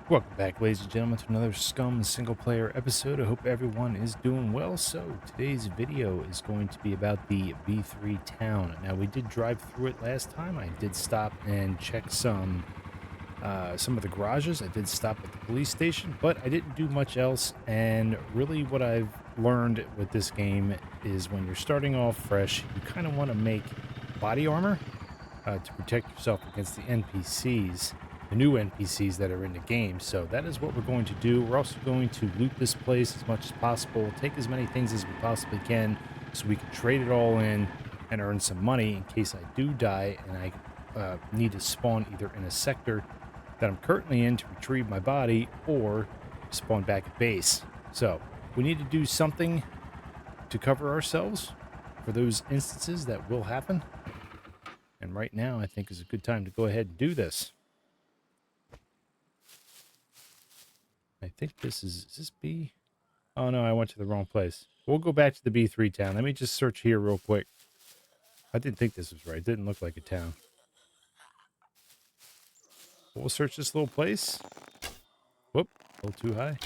Welcome back, ladies and gentlemen, to another SCUM single-player episode. I hope everyone is doing well. So, today's video is going to be about the V3 town. Now, we did drive through it last time. I did stop and check some of the garages. I did stop at the police station, but I didn't do much else. And really what I've learned with this game is when you're starting off fresh, you kind of want to make body armor to protect yourself against the NPCs, the new NPCs that are in the game. So that is what we're going to do. We're also going to loot this place as much as possible, take as many things as we possibly can so we can trade it all in and earn some money in case I do die and I need to spawn either in a sector that I'm currently in to retrieve my body or spawn back at base. So we need to do something to cover ourselves for those instances that will happen. And right now, I think is a good time to go ahead and do this. I think is this B? Oh no, I went to the wrong place. We'll go back to the B3 town. Let me just search here real quick. I didn't think this was right. It didn't look like a town. We'll search this little place. Whoop, a little too high.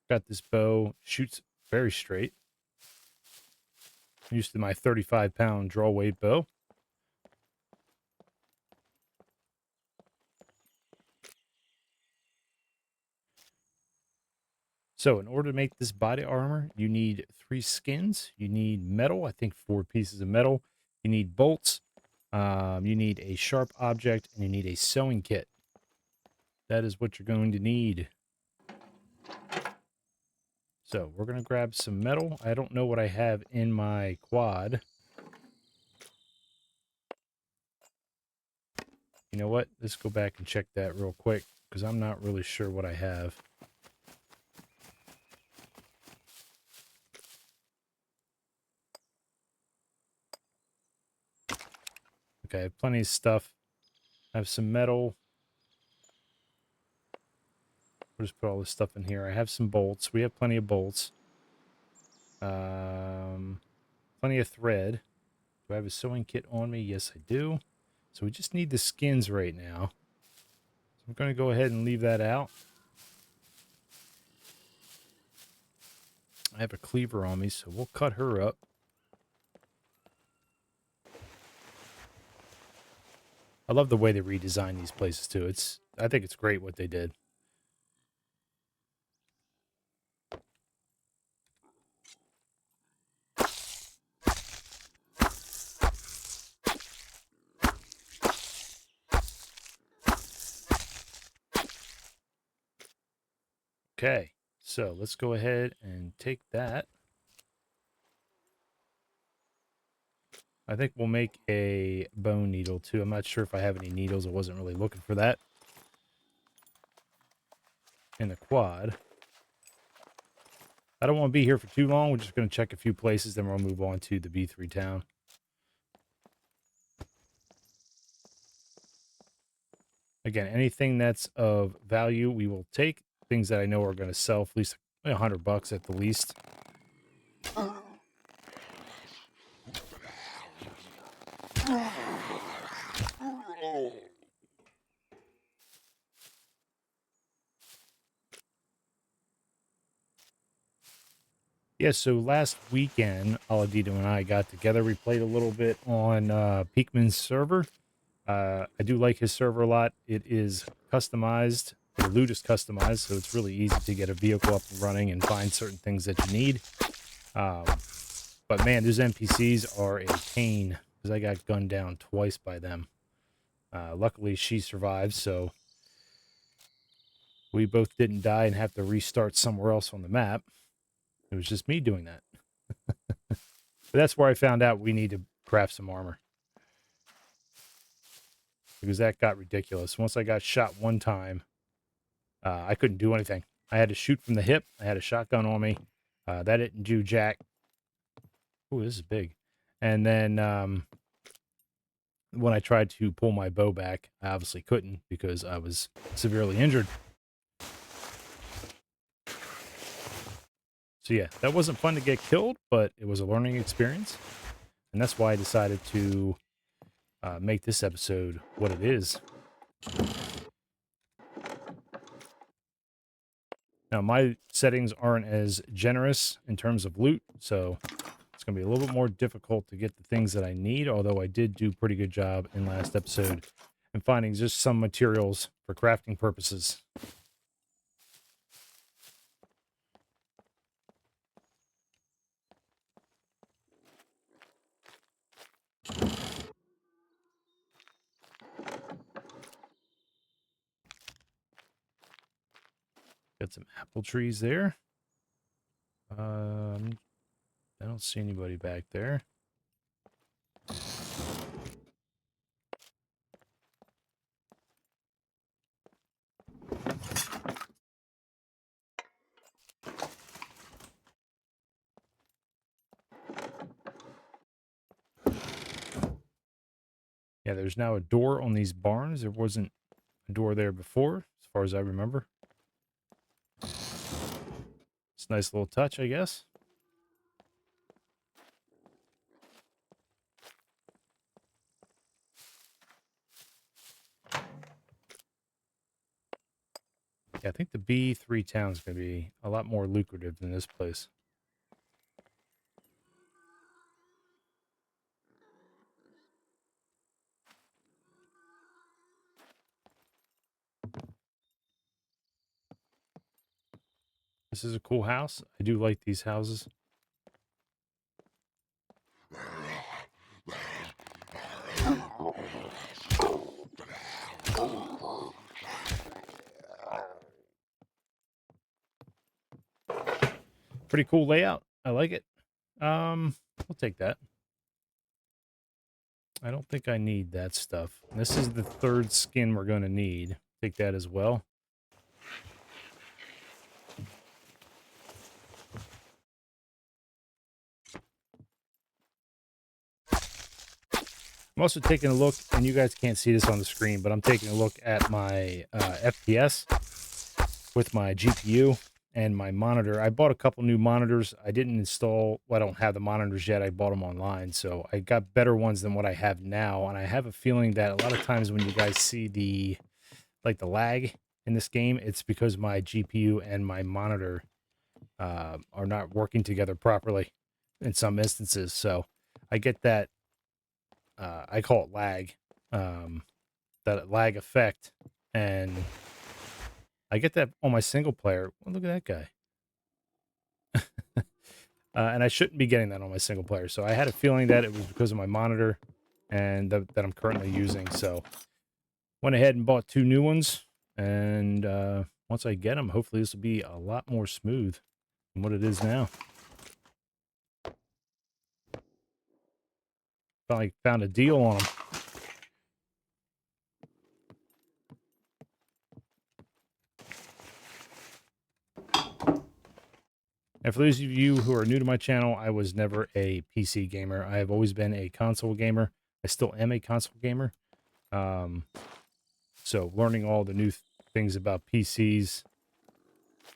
Got this bow, shoots very straight. I'm used to my 35-pound draw weight bow. So in order to make this body armor, you need 3 skins. You need metal, I think 4 pieces of metal. You need bolts. You need a sharp object, and you need a sewing kit. That is what you're going to need. So we're going to grab some metal. I don't know what I have in my quad. You know what? Let's go back and check that real quick, because I'm not really sure what I have. Okay, I have plenty of stuff. I have some metal. We'll just put all this stuff in here. I have some bolts. We have plenty of bolts. Plenty of thread. Do I have a sewing kit on me? Yes, I do. So we just need the skins right now. So I'm going to go ahead and leave that out. I have a cleaver on me, so we'll cut her up. I love the way they redesigned these places too. I think it's great what they did. Okay, so let's go ahead and take that. I think we'll make a bone needle too. I'm not sure if I have any needles. I wasn't really looking for that in the quad. I don't want to be here for too long. We're just going to check a few places, then we'll move on to the B3 town. Again, anything that's of value, we will take. Things that I know are going to sell for at least $100 at the least. Yeah, so last weekend, Aladito and I got together. We played a little bit on Peakman's server. I do like his server a lot. It is customized. The loot is customized, so it's really easy to get a vehicle up and running and find certain things that you need. But man, those NPCs are a pain because I got gunned down twice by them. Luckily, she survived, so we both didn't die and have to restart somewhere else on the map. It was just me doing that. But that's where I found out we need to craft some armor. Because that got ridiculous. Once I got shot one time, I couldn't do anything. I had to shoot from the hip. I had a shotgun on me. That didn't do jack. Ooh, this is big. And then when I tried to pull my bow back, I obviously couldn't because I was severely injured. So yeah, that wasn't fun to get killed, but it was a learning experience. And that's why I decided to make this episode what it is. Now, my settings aren't as generous in terms of loot, so it's going to be a little bit more difficult to get the things that I need, although I did do a pretty good job in last episode in finding just some materials for crafting purposes. Got some apple trees there. I don't see anybody back there. Yeah, there's now a door on these barns. There wasn't a door there before, as far as I remember. It's a nice little touch, I guess. Yeah, I think the B3 town is going to be a lot more lucrative than this place. This is a cool house. I do like these houses. Pretty cool layout. I like it. We'll take that. I don't think I need that stuff. This is the third skin we're going to need. Take that as well. I'm also taking a look, and you guys can't see this on the screen, but I'm taking a look at my FPS with my GPU and my monitor. I bought a couple new monitors. I didn't install, well, I don't have the monitors yet. I bought them online, so I got better ones than what I have now. And I have a feeling that a lot of times when you guys see the lag in this game, it's because my GPU and my monitor are not working together properly in some instances. So I get that. I call it lag, that lag effect, and I get that on my single player. Well, look at that guy. And I shouldn't be getting that on my single player. So I had a feeling that it was because of my monitor and that I'm currently using. So went ahead and bought 2 new ones. And once I get them, hopefully this will be a lot more smooth than what it is now. Finally found a deal on them. And for those of you who are new to my channel, I was never a PC gamer. I have always been a console gamer. I still am a console gamer. So learning all the new things about PCs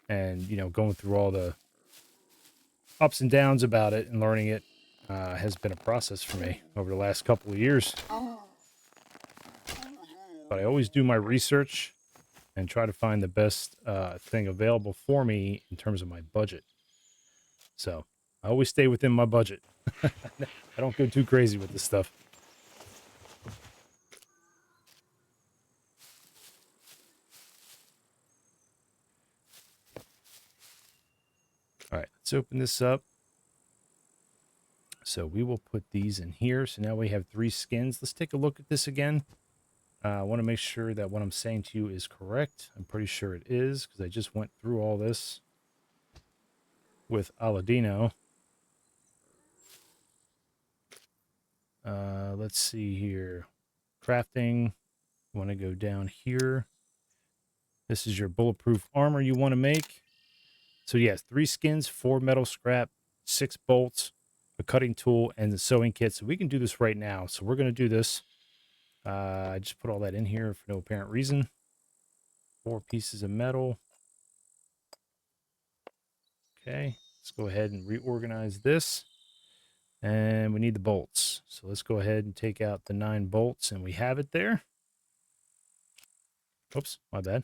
and, you know, going through all the ups and downs about it and learning it has been a process for me over the last couple of years. But I always do my research and try to find the best thing available for me in terms of my budget. So I always stay within my budget. I don't go too crazy with this stuff. All right, let's open this up. So we will put these in here. So now we have 3 skins. Let's take a look at this again. I want to make sure that what I'm saying to you is correct. I'm pretty sure it is because I just went through all this with Aladino. Let's see here. Crafting. You want to go down here. This is your bulletproof armor you want to make. So yes, 3 skins, 4 metal scrap, 6 bolts, a cutting tool, and the sewing kit. So we can do this right now. So we're going to do this. I just put all that in here for no apparent reason. 4 pieces of metal. Okay, let's go ahead and reorganize this. And we need the bolts. So let's go ahead and take out the 9 bolts, and we have it there. Oops, my bad.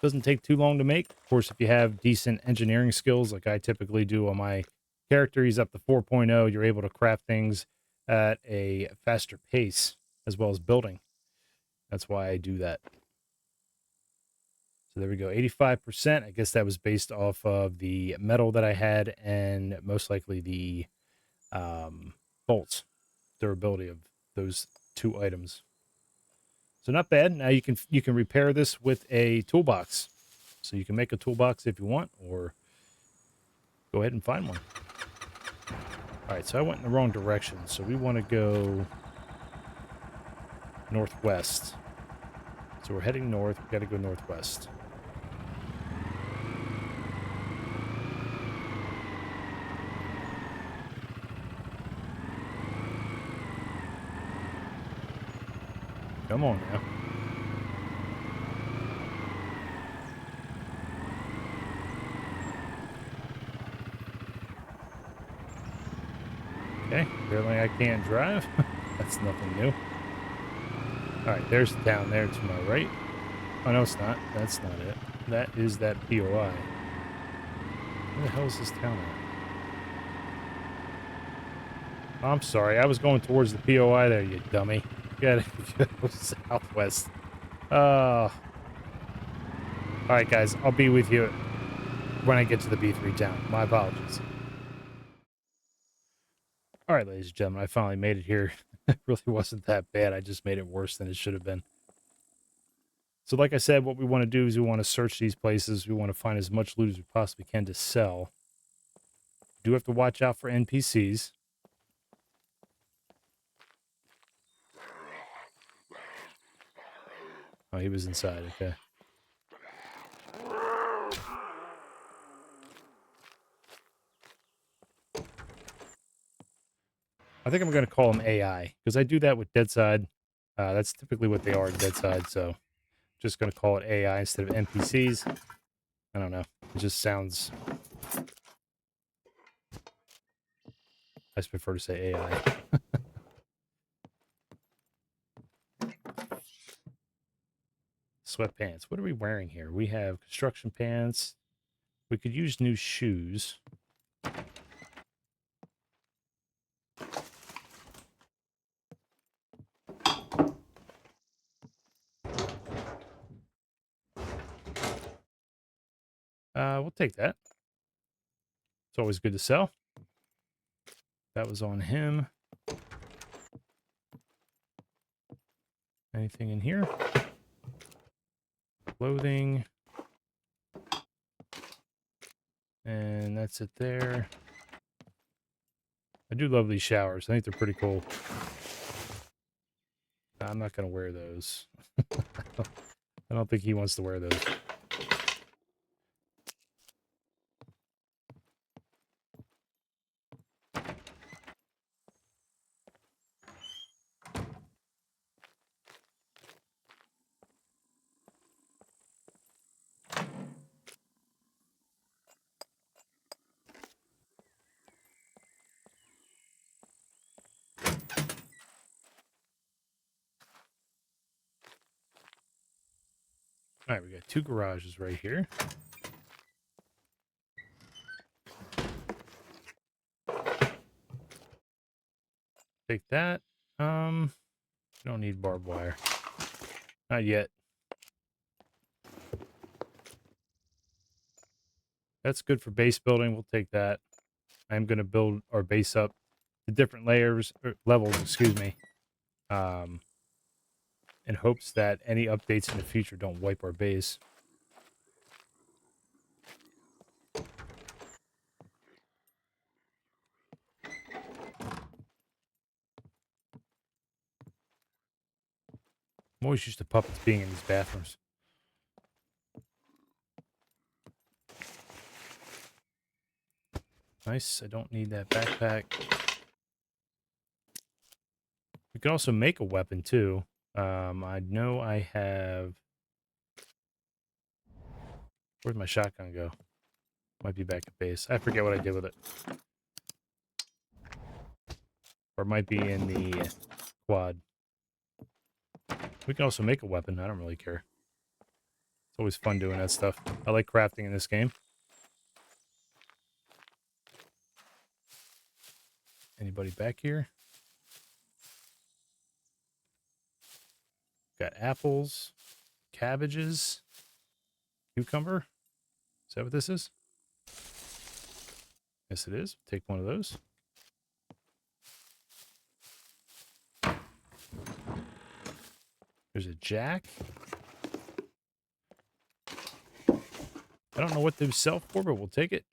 Doesn't take too long to make. Of course, if you have decent engineering skills like I typically do on my character, he's up to 4.0, you're able to craft things at a faster pace as well as building. That's why I do that. So there we go, 85%. I guess that was based off of the metal that I had and most likely the bolts, durability of those 2 items. So not bad. Now you can repair this with a toolbox. So you can make a toolbox if you want, or go ahead and find one. All right, so I went in the wrong direction. So we want to go northwest. So we're heading north. We got to go northwest. Come on now. Okay, apparently I can't drive. That's nothing new. All right, there's the town there to my right. Oh, no, it's not. That's not it. That is that POI. Where the hell is this town at? I'm sorry. I was going towards the POI there, you dummy. You gotta go southwest. All right, guys. I'll be with you when I get to the B3 town. My apologies. All right, ladies and gentlemen, I finally made it here. It really wasn't that bad. I just made it worse than it should have been. So like I said, what we want to do is we want to search these places. We want to find as much loot as we possibly can to sell. We do have to watch out for NPCs. Oh, he was inside. Okay. I think I'm going to call him AI because I do that with Deadside. That's typically what they are in Deadside. So just going to call it AI instead of NPCs. I don't know. It just sounds... I just prefer to say AI. Sweatpants. What are we wearing here? We have construction pants. We could use new shoes. We'll take that. It's always good to sell. That was on him. Anything in here? Clothing. And that's it there. I do love these showers. I think they're pretty cool. I'm not going to wear those. I don't think he wants to wear those. All right, we got 2 garages right here. Take that. Don't need barbed wire. Not yet. That's good for base building. We'll take that. I'm going to build our base up to different layers, or levels, excuse me, in hopes that any updates in the future don't wipe our base. I'm always used to puppets being in these bathrooms. Nice. I don't need that backpack. We can also make a weapon too. I know I have Where'd my shotgun go? Might be back at base. I forget what I did with it. Or it might be in the quad. We can also make a weapon. I don't really care. It's always fun doing that stuff. I like crafting in this game. Anybody back here? Got apples, cabbages, cucumber. Is that what this is? Yes, it is. Take one of those. There's a jack. I don't know what they sell for, but we'll take it.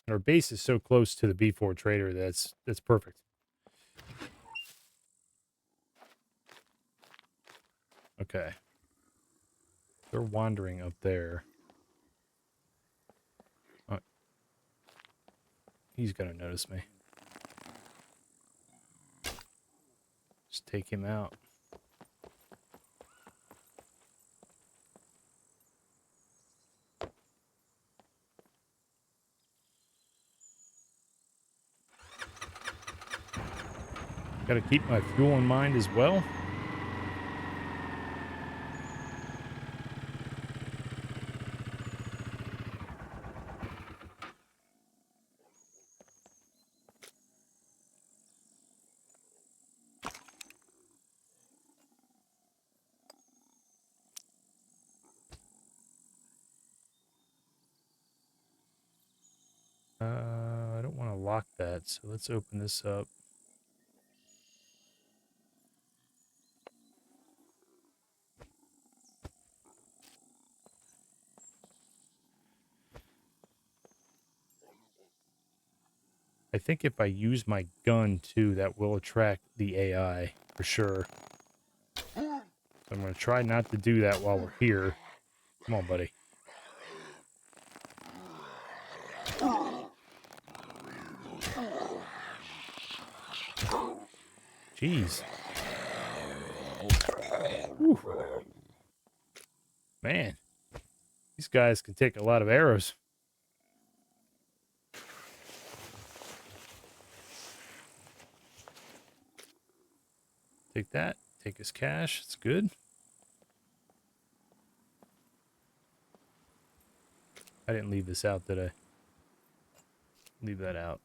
Our base is so close to the B4 trader that's perfect. Okay. They're wandering up there. Oh, he's gonna notice me. Just take him out. Gotta keep my fuel in mind as well. I don't want to lock that, so let's open this up. I think if I use my gun too, that will attract the AI for sure. So I'm going to try not to do that while we're here. Come on, buddy. Jeez. Whew. Man, these guys can take a lot of arrows. Take that. Take his cash. It's good. I didn't leave this out, did I? Leave that out.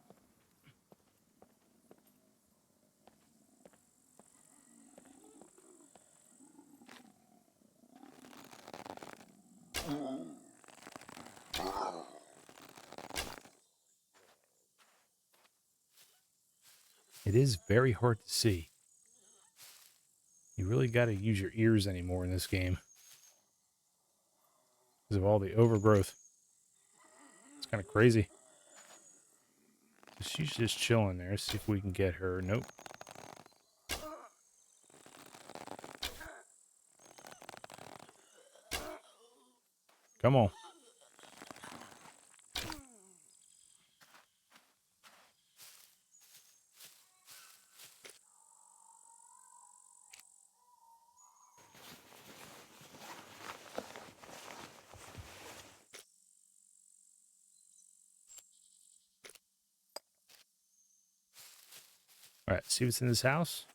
It is very hard to see. You really got to use your ears anymore in this game because of all the overgrowth. It's kind of crazy. She's just chilling there. See if we can get her. Nope. Come on. All right, see what's in this house.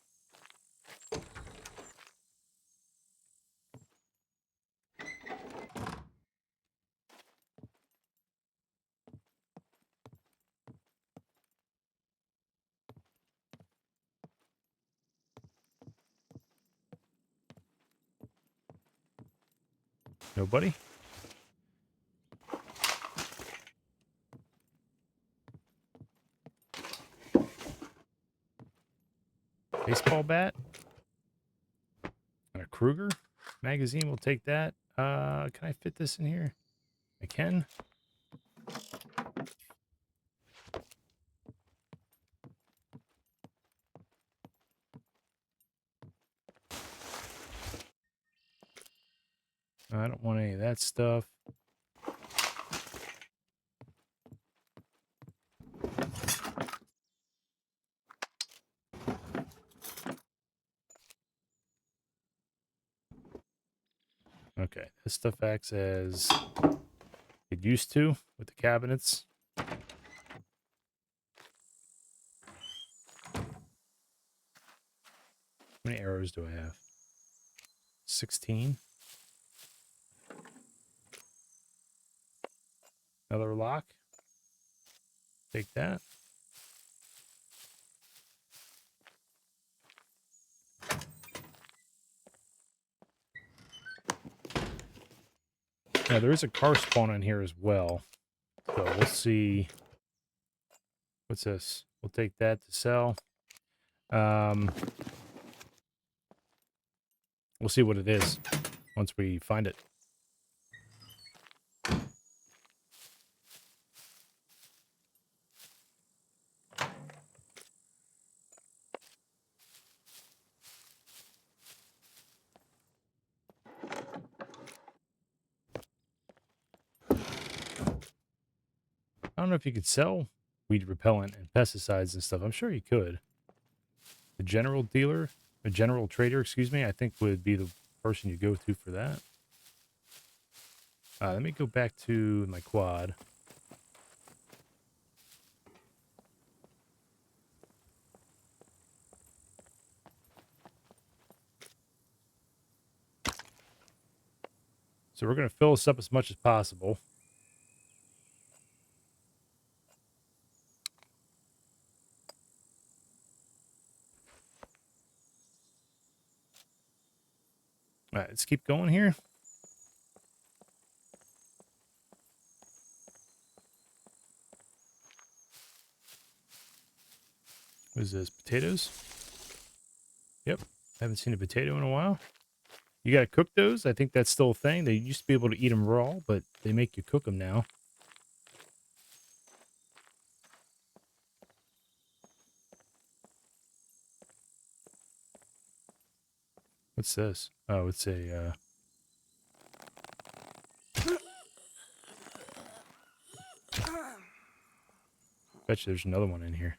Nobody? Baseball bat? And a Kruger? Magazine, we'll take that. Can I fit this in here? I can. I don't want any of that stuff. Okay, this stuff acts as it used to with the cabinets. How many arrows do I have? 16. Another lock. Take that. Now, there is a car spawn in here as well. So we'll see. What's this? We'll take that to sell. We'll see what it is once we find it. I don't know if you could sell weed repellent and pesticides and stuff. I'm sure you could. The general dealer, a general trader, excuse me, I think would be the person you go to for that. Let me go back to my quad. So we're going to fill this up as much as possible. All right, let's keep going here. What is this? Potatoes? Yep. Haven't seen a potato in a while. You got to cook those? I think that's still a thing. They used to be able to eat them raw, but they make you cook them now. What's this? Oh, it's a... Bet you there's another one in here.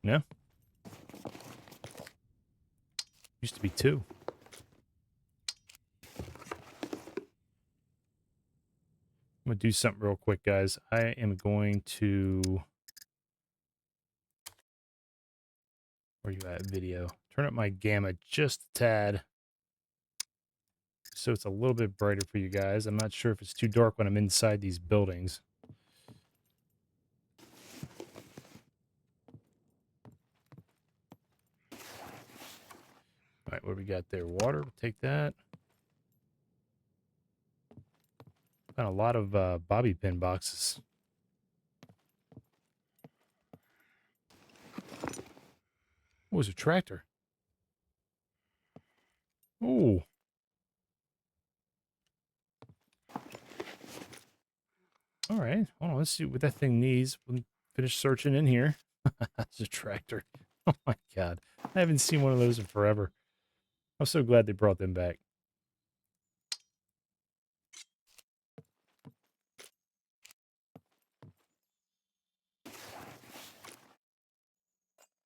No? Used to be 2. I'm going to do something real quick, guys. I am going to... Where you at, video? Turn up my gamma just a tad, so it's a little bit brighter for you guys. I'm not sure if it's too dark when I'm inside these buildings. All right, what do we got there? Water, we'll take that. Got a lot of bobby pin boxes. What was a tractor? Oh. All right. Hold on, let's see what that thing needs. We'll finish searching in here. That's a tractor. Oh my God. I haven't seen one of those in forever. I'm so glad they brought them back.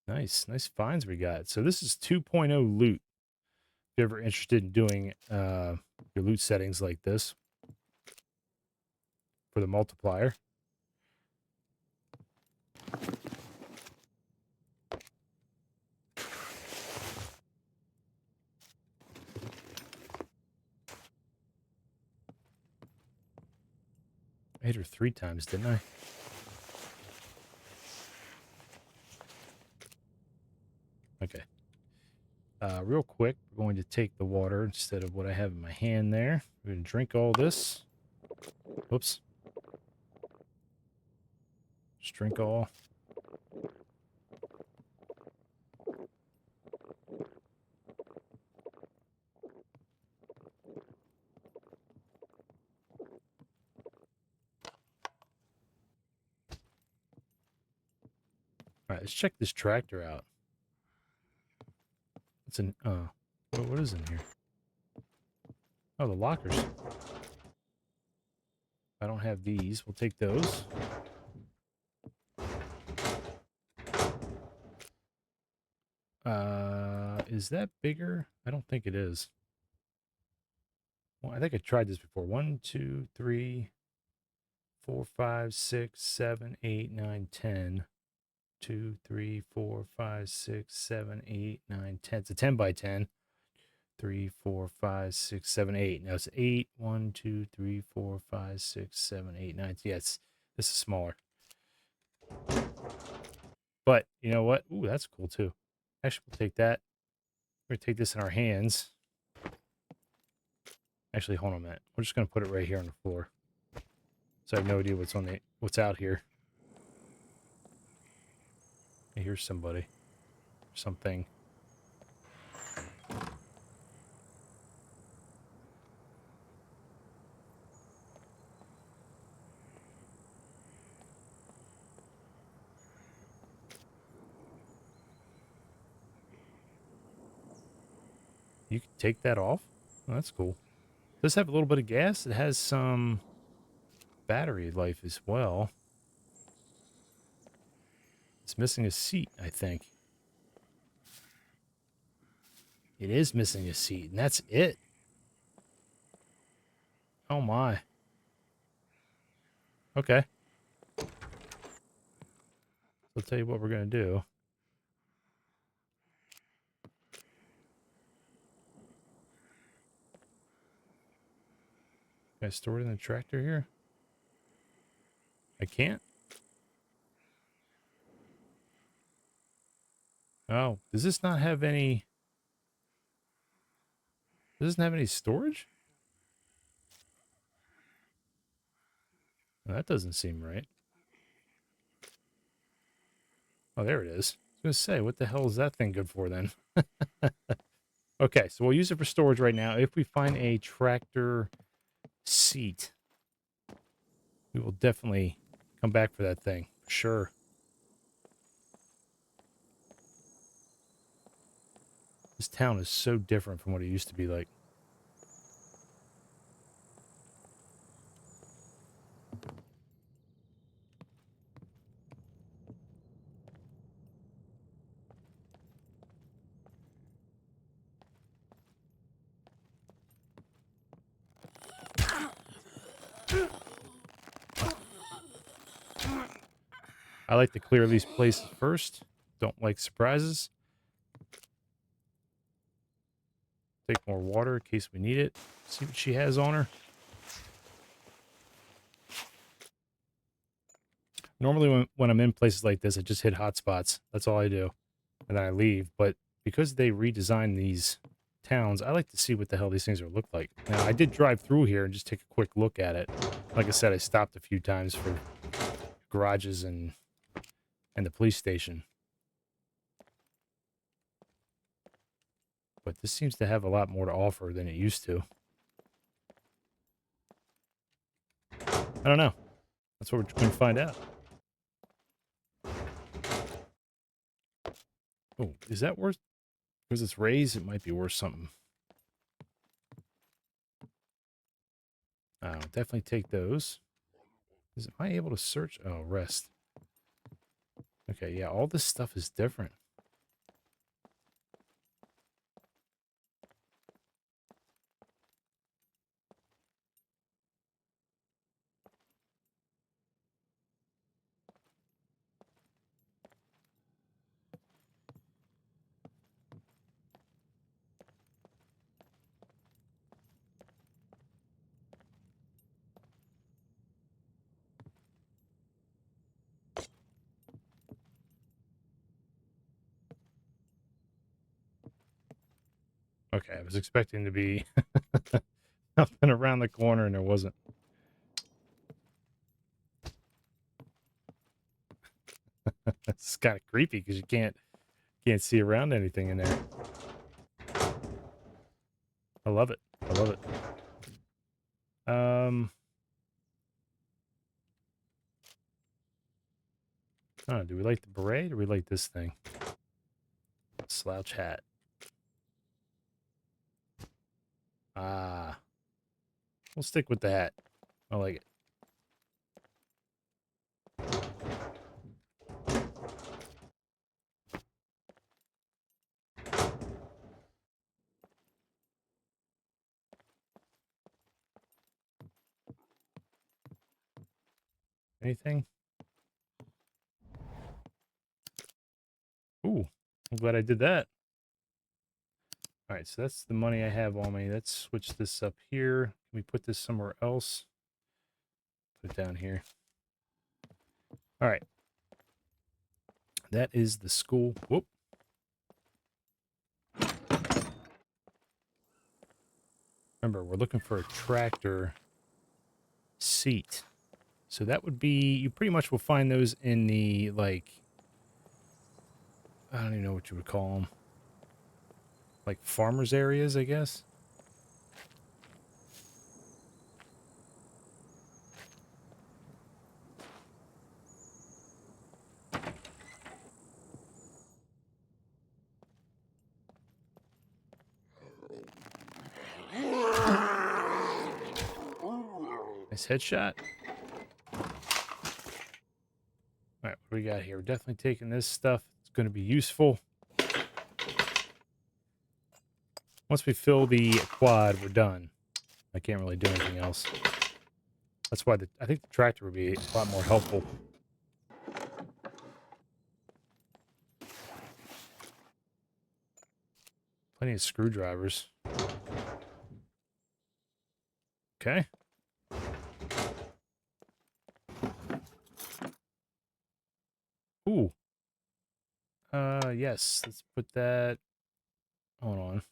Nice. Nice finds we got. So this is 2.0 loot. If you're ever interested in doing your loot settings like this for the multiplier. I hit her 3 times, didn't I? Okay. Real quick, we're going to take the water instead of what I have in my hand there. We're going to drink all this. Whoops. Just drink all. All right, let's check this tractor out. It's an What is in here? Oh, the lockers. I don't have these. We'll take those. Is that bigger? I don't think it is. Well, I think I tried this before. 1, 2, 3, 4, 5, 6, 7, 8, 9, 10. 2, 3, 4, 5, 6, 7, 8, 9, 10. It's a 10 by 10. 3, 4, 5, 6, 7, 8. Now it's 8. 1, 2, 3, 4, 5, 6, 7, 8, 9. Yes, this is smaller. But you know what? Ooh, that's cool too. Actually, we'll take that. We're going to take this in our hands. Actually, hold on a minute. We're just going to put it right here on the floor. So I have no idea what's out here. I hear somebody. Something. You can take that off? Oh, that's cool. Does have a little bit of gas. It has some battery life as well. It's missing a seat, I think. It is missing a seat, and that's it. Oh my. Okay. So I'll tell you what we're going to do. Can I store it in the tractor here? I can't? Oh, does this not have any... Does this not have any storage? Well, that doesn't seem right. Oh, there it is. I was going to say, what the hell is that thing good for then? Okay, so we'll use it for storage right now. If we find a tractor seat, we will definitely come back for that thing. For sure. This town is so different from what it used to be like. I like to clear these places first. Don't like surprises. Take more water in case we need it. See what she has on her. Normally when I'm in places like this, I just hit hotspots. That's all I do. And then I leave. But because they redesigned these towns, I like to see what the hell these things are look like. Now, I did drive through here and just take a quick look at it. Like I said, I stopped a few times for garages and the police station. But this seems to have a lot more to offer than it used to. I don't know. That's what we're going to find out. Oh, is that worth... Because it's raised, it might be worth something. Definitely take those. Am I able to search? Oh, rest. Okay, yeah, all this stuff is different. Okay, I was expecting to be nothing around the corner, and there wasn't. It's kind of creepy because you can't see around anything in there. I love it. I love it. Oh, do we like the beret or do we like this thing? Slouch hat. Ah, we'll stick with that. I like it. Anything? Ooh, I'm glad I did that. All right, so that's the money I have on me. Let's switch this up here. Can we put this somewhere else? Put it down here. All right. That is the school. Whoop. Remember, we're looking for a tractor seat. So that would be, you pretty much will find those in the, like, I don't even know what you would call them. Like farmers areas, I guess. Nice headshot. All right, what do we got here? We're definitely taking this stuff. It's going to be useful. Once we fill the quad, we're done. I can't really do anything else. That's why I think the tractor would be a lot more helpful. Plenty of screwdrivers. Okay. Ooh. Yes. Let's put that. Hold on.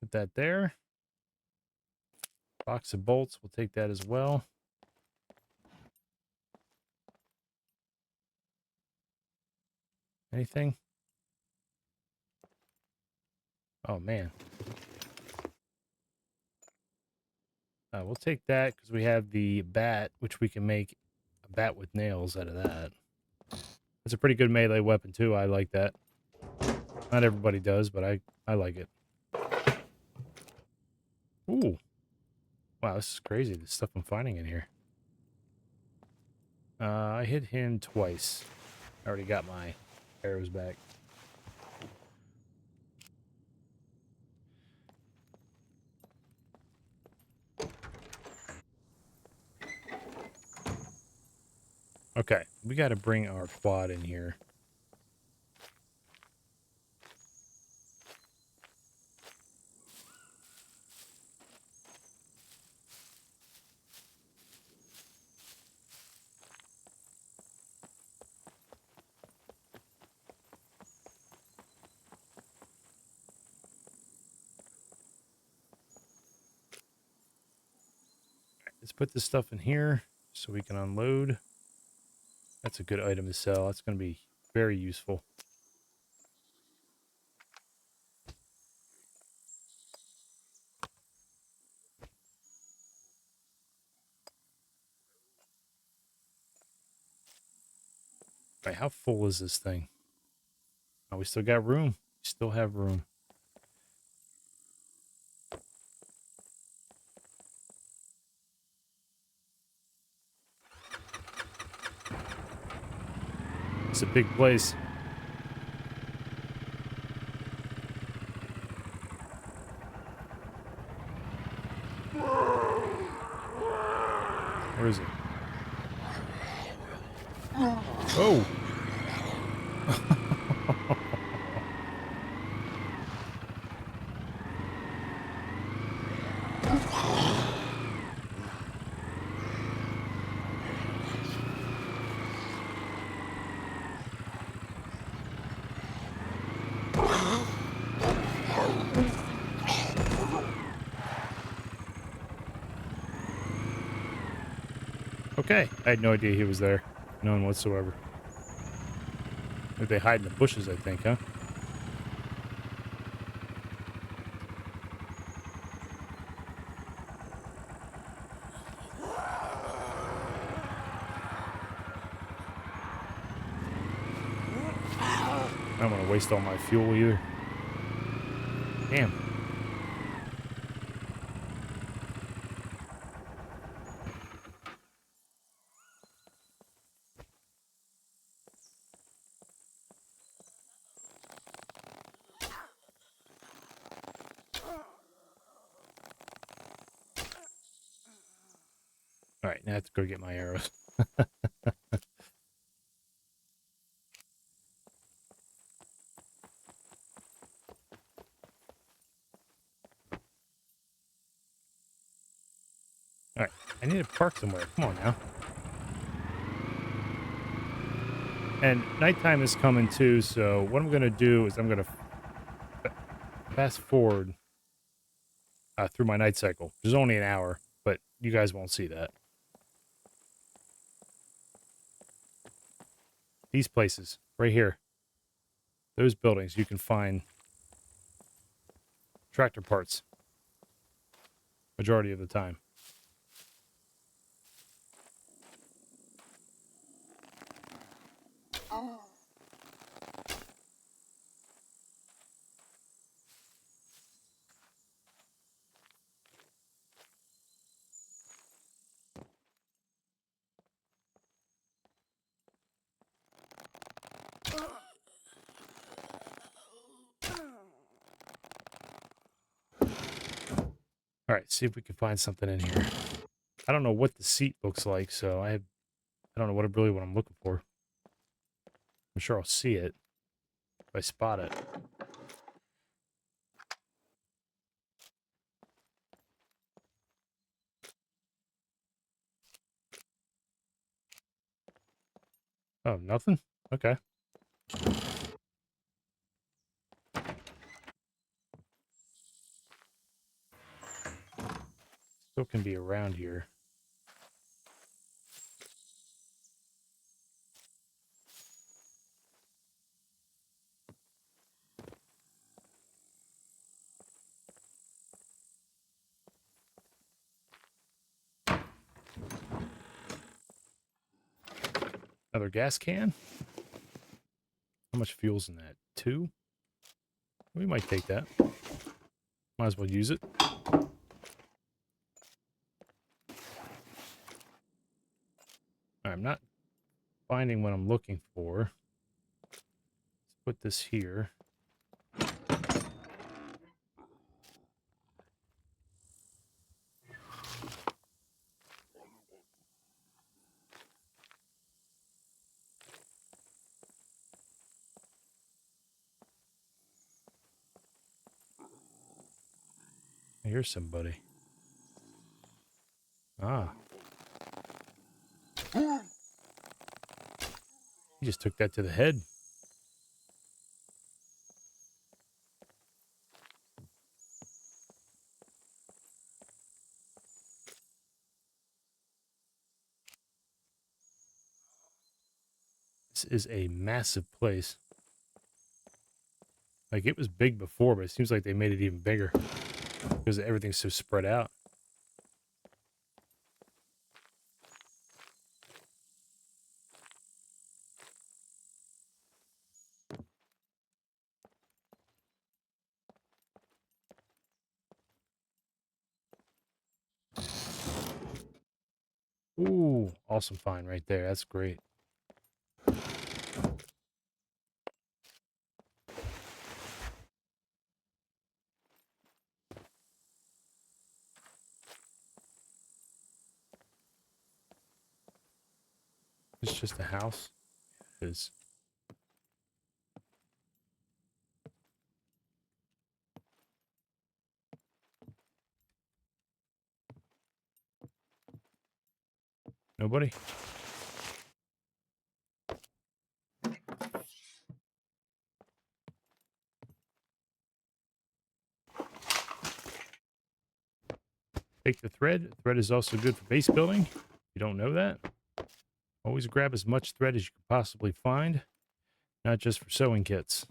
Put that there. Box of bolts. We'll take that as well. Anything? Oh, man. We'll take that because we have the bat, which we can make a bat with nails out of that. That's a pretty good melee weapon, too. I like that. Not everybody does, but I like it. Ooh. Wow, this is crazy, the stuff I'm finding in here. I hit him twice. I already got my arrows back. Okay, we got to bring our quad in here. Let's put this stuff in here so we can unload. That's a good item to sell. That's going to be very useful. All right, how full is this thing? Oh, we still got room. We still have room. It's a big place. Where is it? Oh! Okay, I had no idea he was there. None whatsoever. Like they hide in the bushes, I think, huh? Oh don't want to waste all my fuel either. Damn. All right, now I have to go get my arrows. All right, I need to park somewhere. Come on now. And nighttime is coming too, so what I'm going to do is I'm going to fast forward through my night cycle, which is only an hour, but you guys won't see that. These places, right here, those buildings, you can find tractor parts majority of the time. All right, see if we can find something in here. I don't know what the seat looks like, so I don't know what I'm looking for. I'm sure I'll see it if I spot it. Oh, nothing? Okay. Still can be around here. Another gas can? How much fuel's in that? 2? We might take that. Might as well use it. I'm not finding what I'm looking for. Let's put this here. Here's somebody. Ah. He just took that to the head. This is a massive place. Like, it was big before, but it seems like they made it even bigger because everything's so spread out. Ooh, awesome find right there. That's great. It's just a house. It is. Nobody? Take the thread. Thread is also good for base building. You don't know that? Always grab as much thread as you can possibly find, not just for sewing kits.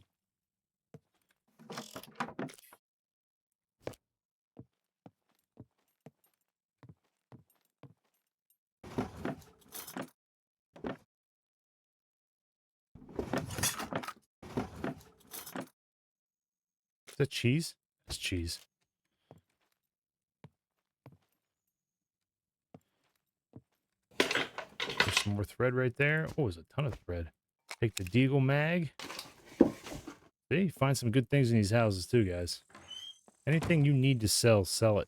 that cheese? It's cheese. There's some more thread right there. Oh, there's a ton of thread. Take the Deagle mag. See, find some good things in these houses too, guys. Anything you need to sell, sell it.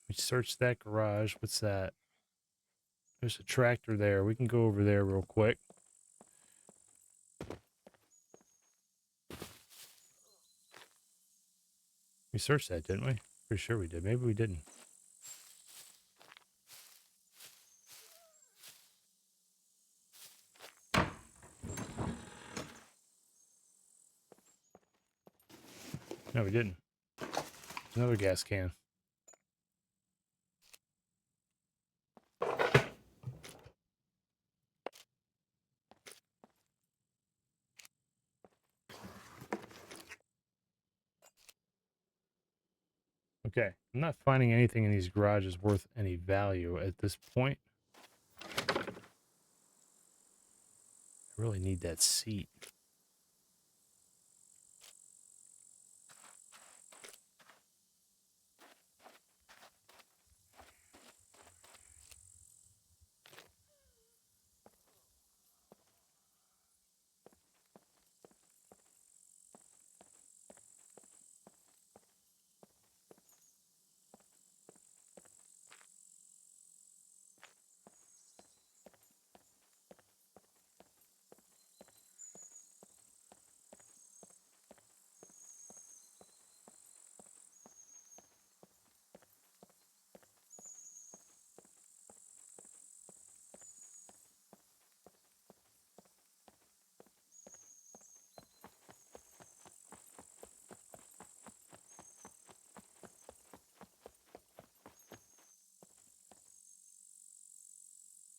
We searched that garage. What's that? There's a tractor there. We can go over there real quick. We searched that, didn't we? Pretty sure we did. Maybe we didn't. No, we didn't. Another gas can. Okay, I'm not finding anything in these garages worth any value at this point. I really need that seat.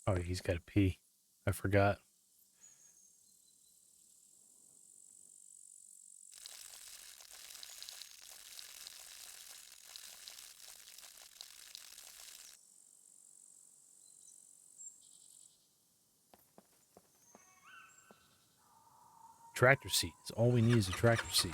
Oh, he's got to pee. I forgot. Tractor seat. All we need is a tractor seat.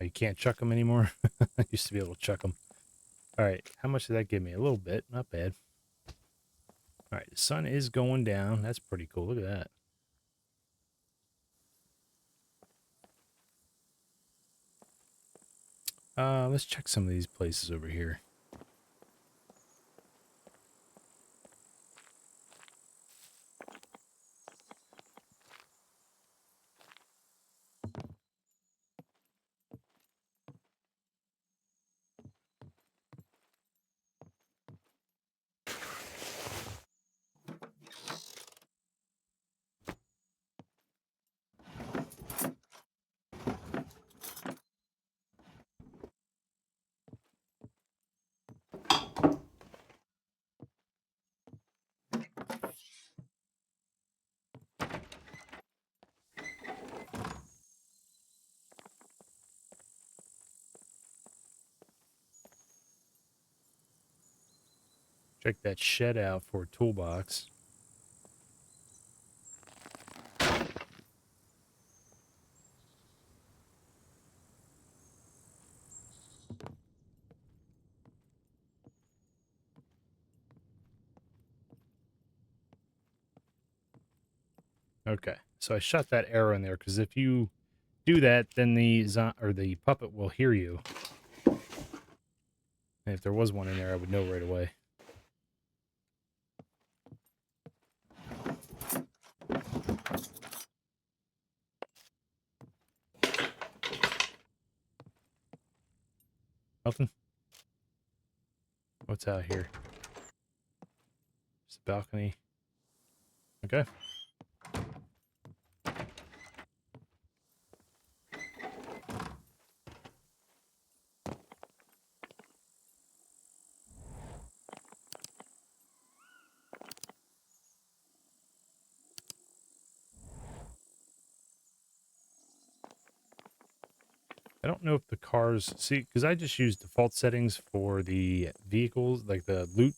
You can't chuck them anymore. I used to be able to chuck them. All right, how much did that give me? A little bit, not bad. All right, the sun is going down. That's pretty cool. Look at that. Let's check some of these places over here. Check that shed out for a toolbox. Okay, so I shot that arrow in there because if you do that, then the puppet will hear you. And if there was one in there, I would know right away. Nothing? What's out here? Just a balcony. Okay. I don't know if the cars... See, because I just use default settings for the vehicles, like the loot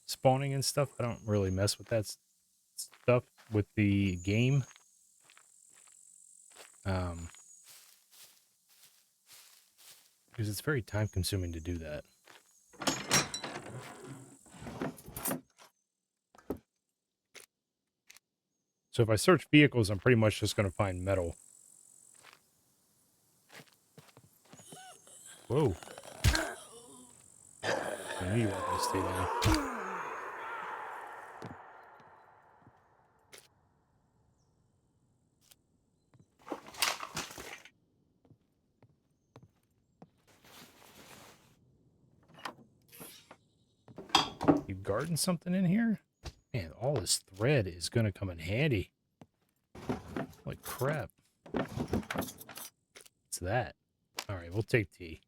spawning and stuff. I don't really mess with that stuff with the game. Because it's very time consuming to do that. So if I search vehicles, I'm pretty much just going to find metal. Whoa. I knew you weren't going to stay down. You guarding something in here? Man, all this thread is going to come in handy. Like crap. What's that? All right, we'll take tea.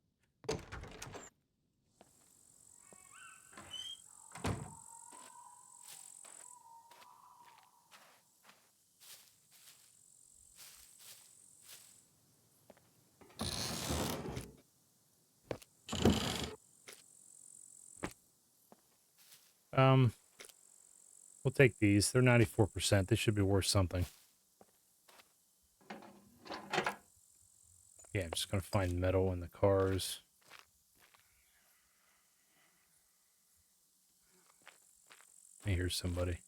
We'll take these. They're 94%. They should be worth something. Yeah, I'm just going to find metal in the cars. I hear somebody.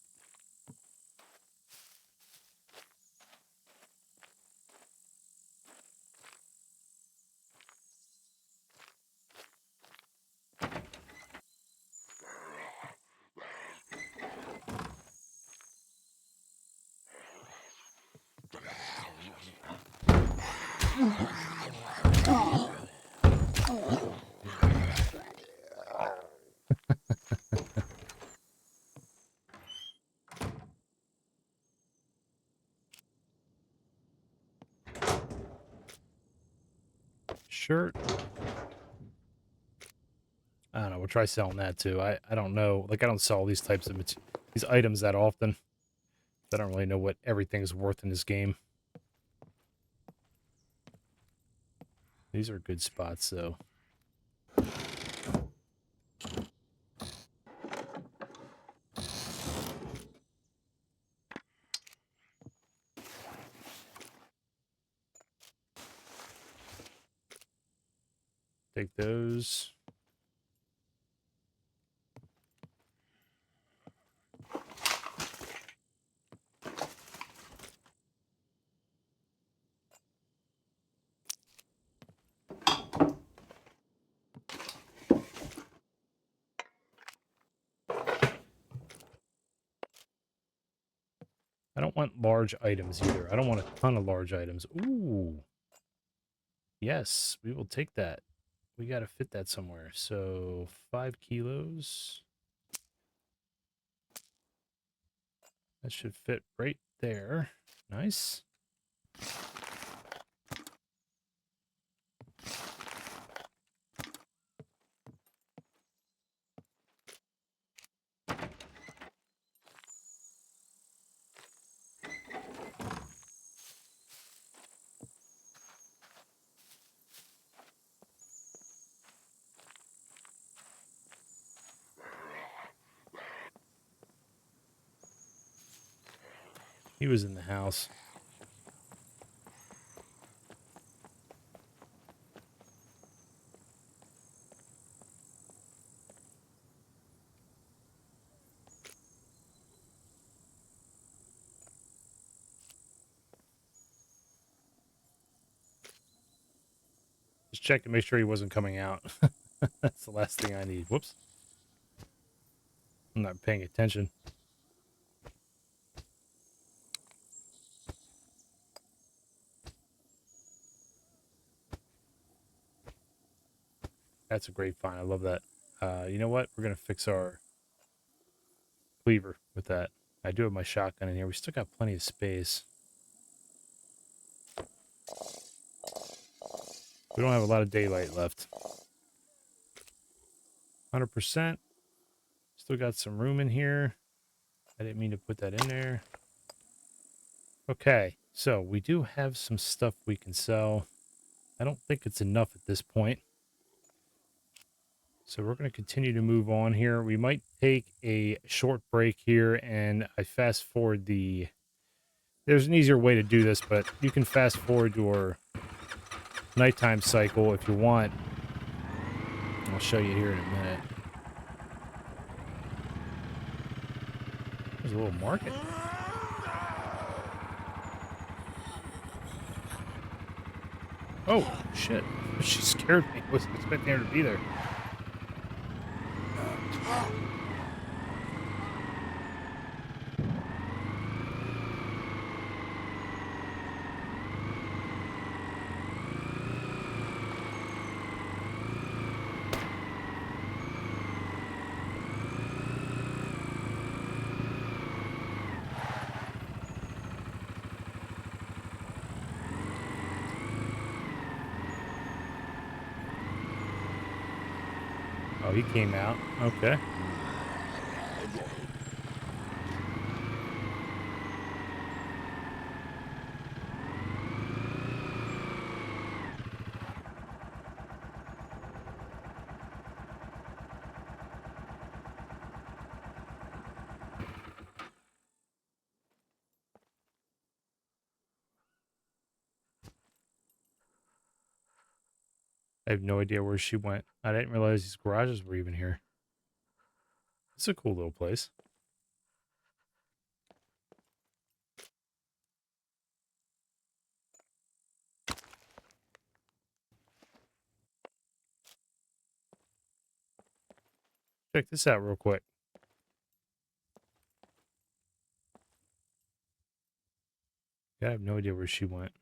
Shirt. I don't know. We'll try selling that too. I don't know. Like, I don't sell these types of these items that often. I don't really know what everything's worth in this game. These are good spots, though. Take those. I don't want large items either. I don't want a ton of large items. Ooh. Yes, we will take that. We got to fit that somewhere. So 5 kilos. That should fit right there. Nice. He was in the house. Just check to make sure he wasn't coming out. That's the last thing I need. Whoops. I'm not paying attention. That's a great find. I love that. You know what? We're going to fix our cleaver with that. I do have my shotgun in here. We still got plenty of space. We don't have a lot of daylight left. 100%. Still got some room in here. I didn't mean to put that in there. Okay, so we do have some stuff we can sell. I don't think it's enough at this point. So we're going to continue to move on here. We might take a short break here, and I fast forward the... There's an easier way to do this, but you can fast forward your nighttime cycle if you want. I'll show you here in a minute. There's a little market. Oh, shit. She scared me. I wasn't expecting her to be there. Oh, he came out. Okay. I have no idea where she went. I didn't realize these garages were even here. It's a cool little place. Check this out real quick. Yeah, I have no idea where she went.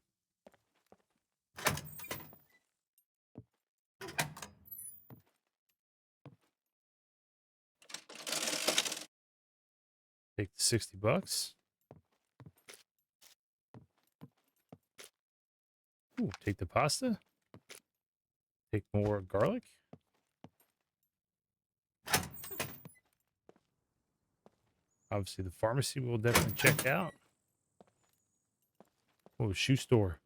Take the 60 bucks. Ooh, take the pasta. Take more garlic. Obviously, the pharmacy we'll definitely check out. Oh, shoe store.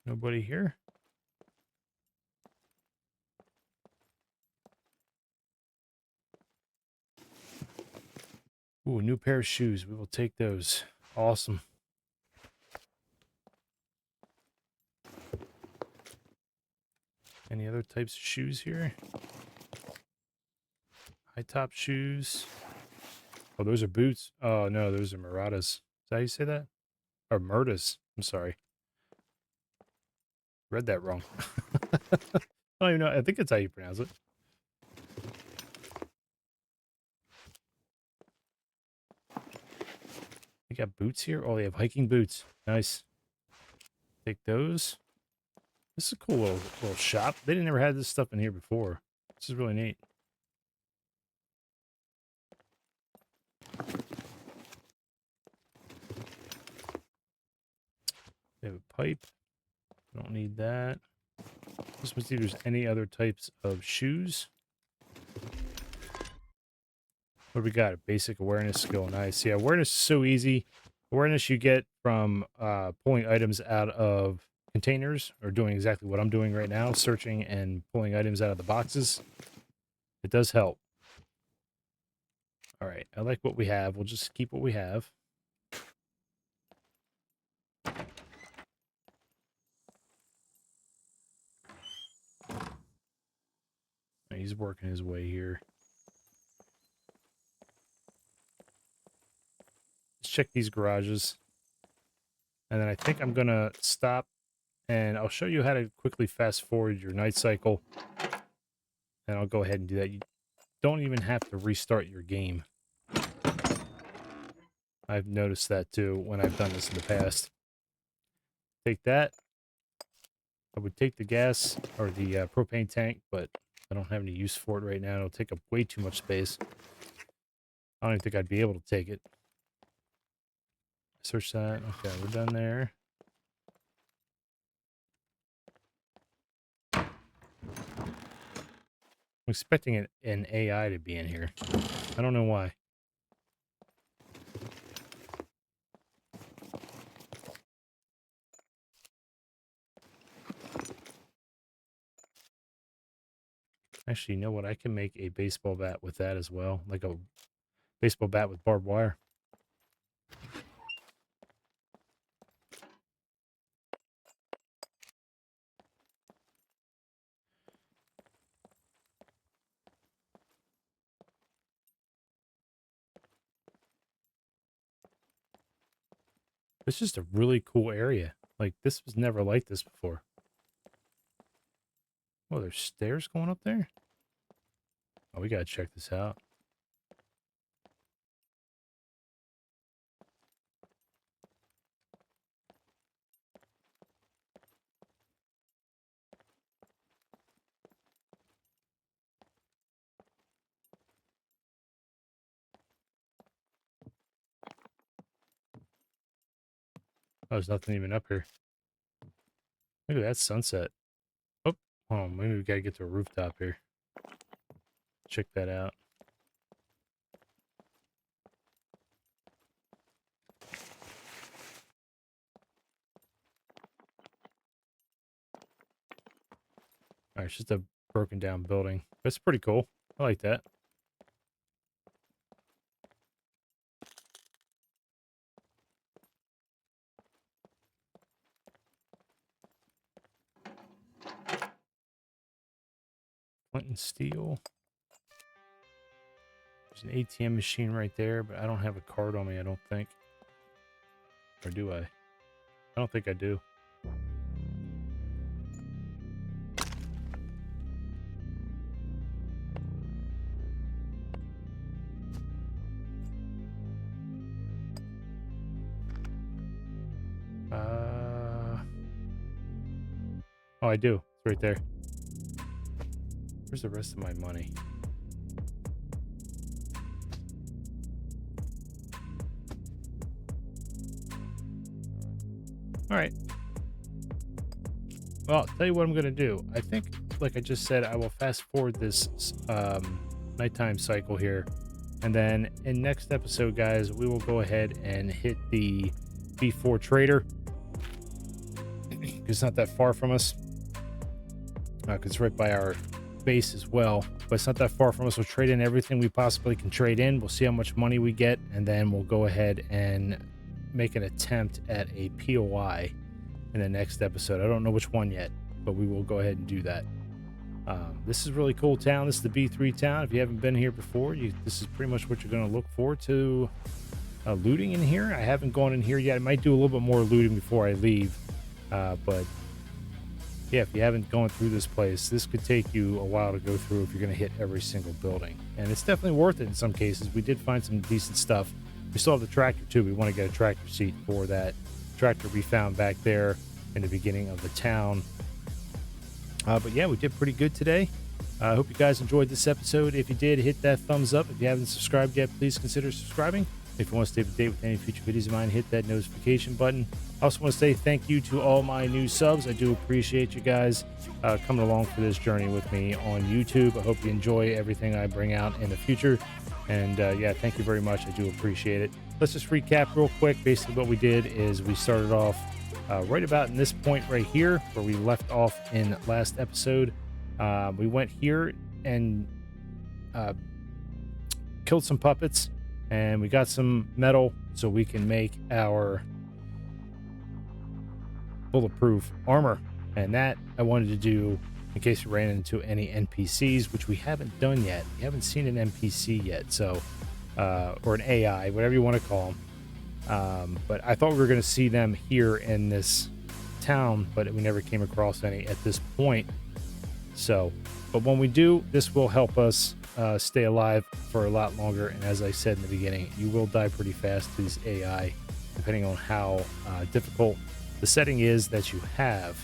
Nobody here? Ooh, a new pair of shoes. We will take those. Awesome. Any other types of shoes here? High top shoes. Oh, those are boots. Oh, no, those are Muratas. Is that how you say that? Or Murdas. I'm sorry. Read that wrong. I don't even know. I think that's how you pronounce it. They got boots here? Oh, they have hiking boots. Nice. Take those. This is a cool little shop. They didn't ever have this stuff in here before. This is really neat. They have a pipe. Don't need that. Just want to see if there's any other types of shoes. What do we got? A basic awareness skill. Nice. Yeah, awareness is so easy. Awareness you get from pulling items out of containers, or doing exactly what I'm doing right now, searching and pulling items out of the boxes. It does help. All right, I like what we have. We'll just keep what we have. He's working his way here. Let's check these garages. And then I think I'm going to stop, and I'll show you how to quickly fast forward your night cycle. And I'll go ahead and do that. You don't even have to restart your game. I've noticed that too when I've done this in the past. Take that. I would take the gas or the propane tank, but I don't have any use for it right now. It'll take up way too much space. I don't even think I'd be able to take it. Search that. Okay, we're done there. I'm expecting an AI to be in here. I don't know why. Actually, you know what? I can make a baseball bat with that as well. Like a baseball bat with barbed wire. It's just a really cool area. Like, this was never like this before. Oh, there's stairs going up there? Oh, we gotta check this out. Oh, there's nothing even up here. Look at that sunset. Oh, hold on. Maybe we gotta get to a rooftop here. Check that out. All right, it's just a broken down building. That's pretty cool. I like that. Flint and steel. There's an ATM machine right there, but I don't have a card on me, I don't think. Or do I? I don't think I do. Oh, I do. It's right there. Where's the rest of my money? All right. Well, I'll tell you what I'm going to do. I think, like I just said, I will fast forward this nighttime cycle here. And then in next episode, guys, we will go ahead and hit the B4 trader. It's not that far from us. Because it's right by our base as well. But it's not that far from us. We'll trade in everything we possibly can trade in. We'll see how much money we get. And then we'll go ahead and make an attempt at a POI in the next episode. I don't know which one yet, but we will go ahead and do that. This is a really cool town. This is the B3 town. If you haven't been here before, this is pretty much what you're going to look forward to looting in here. I haven't gone in here yet. I might do a little bit more looting before I leave. But yeah, if you haven't gone through this place, this could take you a while to go through if you're going to hit every single building. And it's definitely worth it in some cases. We did find some decent stuff. We still have the tractor too. We want to get a tractor seat for that tractor we found back there in the beginning of the town. But yeah, we did pretty good today. I hope you guys enjoyed this episode. If you did, hit that thumbs up. If you haven't subscribed yet, please consider subscribing. If you want to stay up to date with any future videos of mine, hit that notification button. I also want to say thank you to all my new subs. I do appreciate you guys coming along for this journey with me on YouTube. I hope you enjoy everything I bring out in the future. And yeah, thank you very much. I do appreciate it. Let's just recap real quick. Basically what we did is we started off right about in this point right here where we left off in last episode. We went here and killed some puppets, and we got some metal so we can make our bulletproof armor. And that I wanted to do in case we ran into any NPCs, which we haven't done yet. We haven't seen an NPC yet, so or an AI, whatever you want to call them. But I thought we were going to see them here in this town, but we never came across any at this point. So, but when we do, this will help us stay alive for a lot longer. And as I said in the beginning, you will die pretty fast to these AI, depending on how difficult the setting is that you have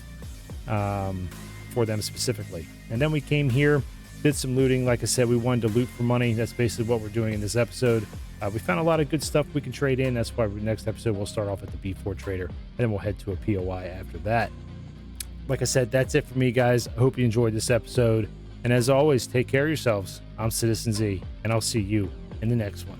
for them specifically. And then we came here, did some looting. Like I said, we wanted to loot for money. That's basically what we're doing in this episode. We found a lot of good stuff we can trade in. That's why next episode we'll start off at the B4 trader, and then we'll head to a POI after that. Like I said, that's it for me, guys. I hope you enjoyed this episode. And as always, take care of yourselves. I'm Citizen Z, and I'll see you in the next one.